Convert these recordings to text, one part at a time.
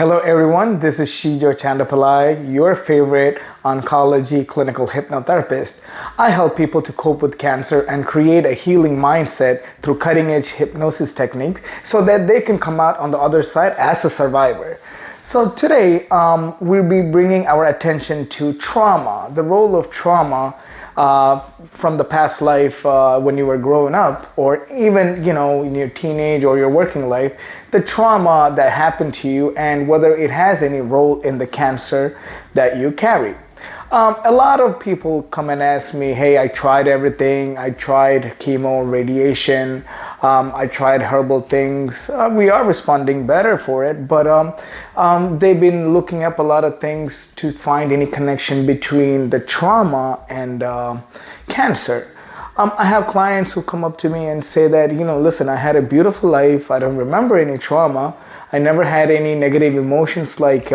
Hello everyone, this is Shijo Chandapillai, your favorite oncology clinical hypnotherapist. I help people to cope with cancer and create a healing mindset through cutting-edge hypnosis techniques so that they can come out on the other side as a survivor. So today, we'll be bringing our attention to trauma, the role of trauma from the past life when you were growing up, or even in your teenage or your working life, the trauma that happened to you and whether it has any role in the cancer that you carry. A lot of people come and ask me, hey, I tried everything. I tried chemo, radiation. I tried herbal things. We are responding better for it, but they've been looking up a lot of things to find any connection between the trauma and cancer. I have clients who come up to me and say that, listen, I had a beautiful life. I don't remember any trauma. I never had any negative emotions like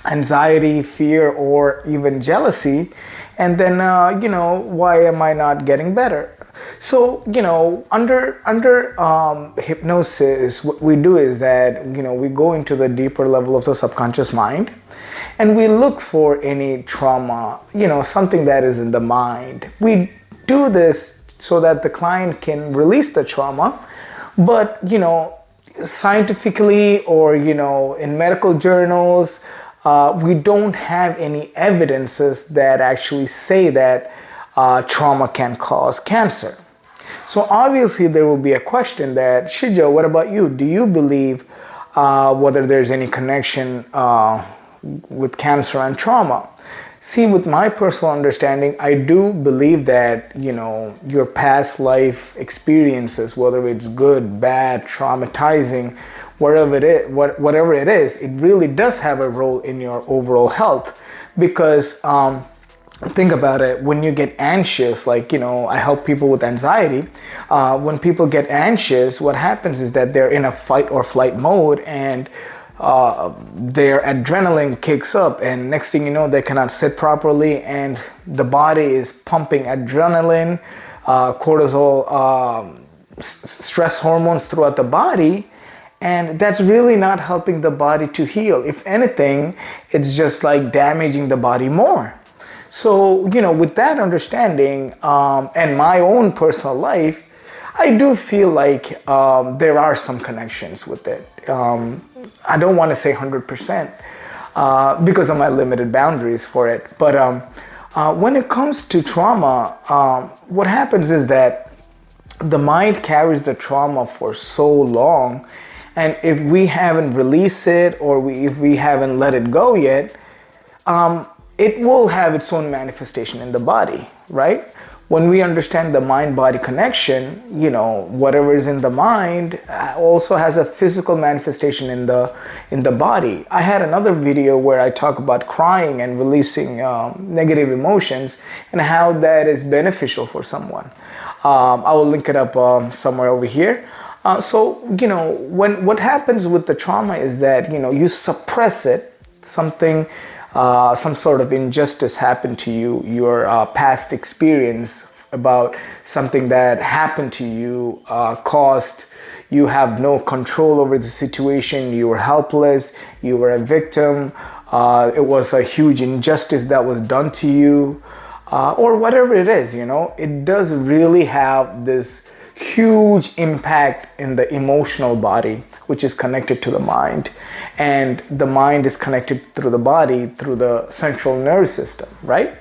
anxiety, fear, or even jealousy. And then, why am I not getting better? So, under hypnosis, what we do is that, we go into the deeper level of the subconscious mind and we look for any trauma, something that is in the mind. We do this so that the client can release the trauma, but, scientifically or, in medical journals, we don't have any evidences that actually say that trauma can cause cancer. So obviously there will be a question that, Shijo, what about you? Do you believe whether there's any connection with cancer and trauma? See, with my personal understanding, I do believe that, your past life experiences, whether it's good, bad, traumatizing, whatever it is, it really does have a role in your overall health. Because think about it, when you get anxious, like, I help people with anxiety. When people get anxious, what happens is that they're in a fight or flight mode and their adrenaline kicks up, and next thing you know, they cannot sit properly and the body is pumping adrenaline, cortisol, stress hormones throughout the body. And that's really not helping the body to heal. If anything, it's just like damaging the body more. So, with that understanding and my own personal life, I do feel like there are some connections with it. I don't want to say 100% because of my limited boundaries for it. But when it comes to trauma, what happens is that the mind carries the trauma for so long. And if we haven't released it or if we haven't let it go yet, it will have its own manifestation in the body, right? When we understand the mind-body connection, whatever is in the mind also has a physical manifestation in the body. I had another video where I talk about crying and releasing negative emotions and how that is beneficial for someone. I will link it up somewhere over here. So, what happens with the trauma is that, you suppress it, some sort of injustice happened to you, your past experience about something that happened to you caused you have no control over the situation, you were helpless, you were a victim, it was a huge injustice that was done to you, or whatever it is, it does really have this huge impact in the emotional body, which is connected to the mind. And the mind is connected through the body, through the central nervous system, right?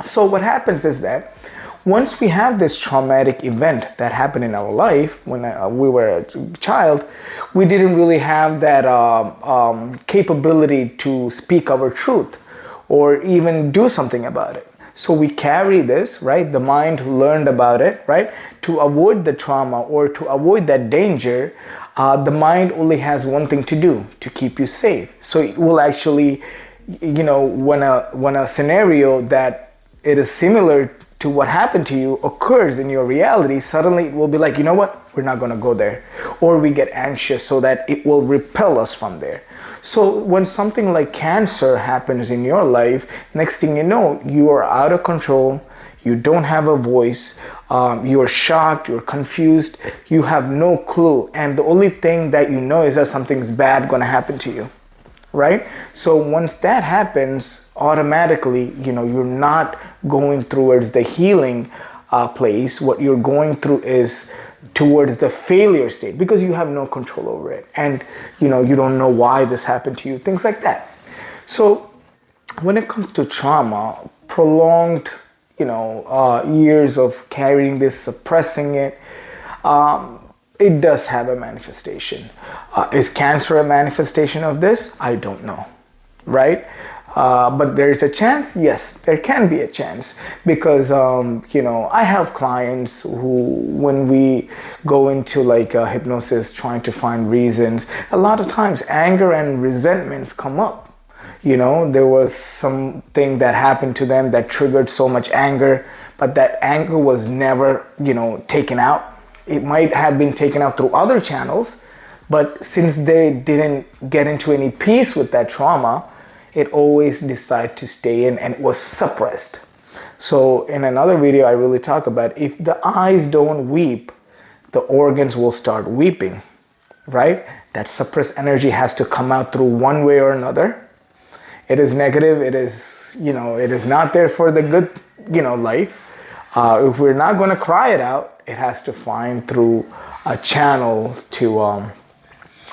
So what happens is that once we have this traumatic event that happened in our life when we were a child, we didn't really have that capability to speak our truth or even do something about it. So we carry this, right? The mind learned about it, right? To avoid the trauma or to avoid that danger, the mind only has one thing to do, to keep you safe. So it will actually, when a scenario that it is similar to what happened to you occurs in your reality, suddenly it will be like, we're not going to go there. Or we get anxious so that it will repel us from there. So when something like cancer happens in your life, next thing you know, you are out of control, you don't have a voice, you're shocked, you're confused, you have no clue. And the only thing that you know is that something's bad going to happen to you. right? So once that happens, automatically, you're not going towards the healing place. What you're going through is towards the failure state, because you have no control over it, and you don't know why this happened to you, things like that. So when it comes to trauma, prolonged years of carrying this, suppressing it, it does have a manifestation. Is cancer a manifestation of this? I don't know, right? But there's a chance. Yes, there can be a chance, because I have clients who, when we go into like hypnosis trying to find reasons, a lot of times anger and resentments come up. There was something that happened to them that triggered so much anger, but that anger was never taken out. It might have been taken out through other channels, but since they didn't get into any peace with that trauma, it always decided to stay in, and it was suppressed. So in another video, I really talk about, if the eyes don't weep, the organs will start weeping, right? That suppressed energy has to come out through one way or another. It is negative. It is, it is not there for the good, life. If we're not going to cry it out, it has to find through a channel to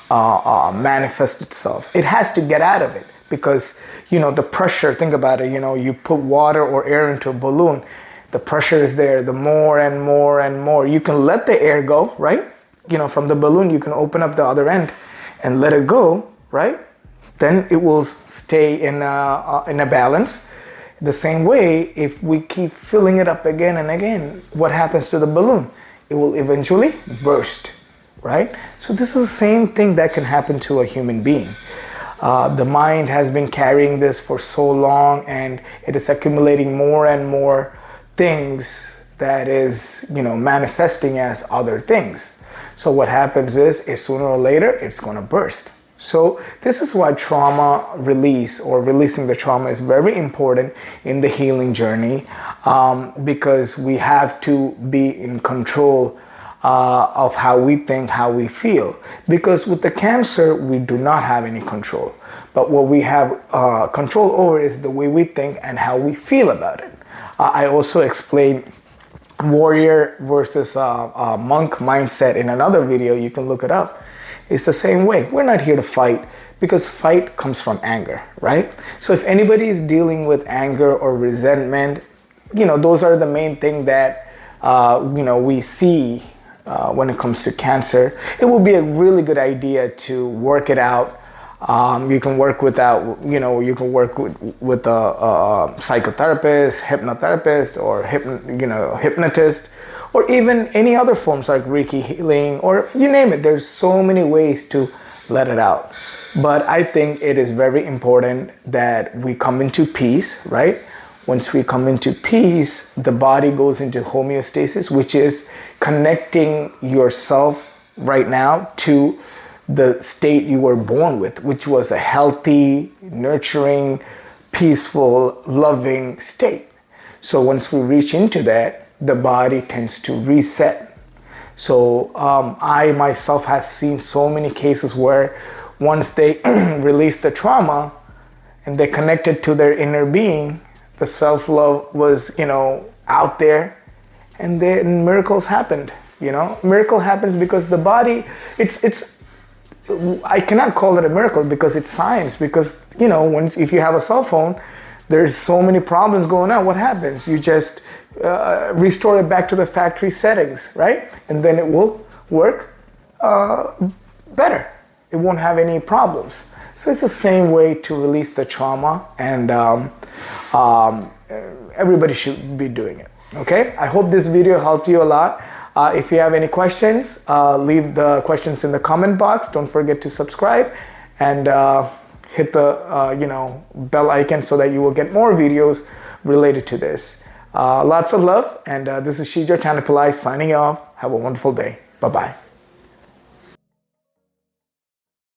manifest itself. It has to get out of it, because, the pressure, think about it, you put water or air into a balloon, the pressure is there, the more and more and more. You can let the air go, right? From the balloon, you can open up the other end and let it go, right? Then it will stay in a balance. The same way, if we keep filling it up again and again, what happens to the balloon? It will eventually burst, right? So this is the same thing that can happen to a human being. The mind has been carrying this for so long, and it is accumulating more and more things that is, manifesting as other things. So what happens is sooner or later, it's going to burst. So this is why trauma release, or releasing the trauma, is very important in the healing journey, because we have to be in control of how we think, how we feel. Because with the cancer, we do not have any control. But what we have control over is the way we think and how we feel about it. I also explained warrior versus monk mindset in another video. You can look it up. It's the same way. We're not here to fight, because fight comes from anger, right? So if anybody is dealing with anger or resentment, those are the main thing that, we see when it comes to cancer. It will be a really good idea to work it out. You can work you can work with a psychotherapist, hypnotherapist, or hypnotist, or even any other forms like Reiki healing, or you name it. There's so many ways to let it out. But I think it is very important that we come into peace, right? Once we come into peace, the body goes into homeostasis, which is connecting yourself right now to the state you were born with, which was a healthy, nurturing, peaceful, loving state. So once we reach into that, the body tends to reset. So I myself have seen so many cases where once they release the trauma and they connected to their inner being, the self-love was, out there, and then miracles happened. Miracle happens because the body, I cannot call it a miracle because it's science. Because if you have a cell phone, there's so many problems going on. What happens? You just restore it back to the factory settings, right? And then it will work better. It won't have any problems. So it's the same way to release the trauma, and everybody should be doing it. Okay? I hope this video helped you a lot. If you have any questions, leave the questions in the comment box. Don't forget to subscribe and hit the bell icon so that you will get more videos related to this. Lots of love, and this is Shijo Chandapillai signing off. Have a wonderful day. Bye-bye.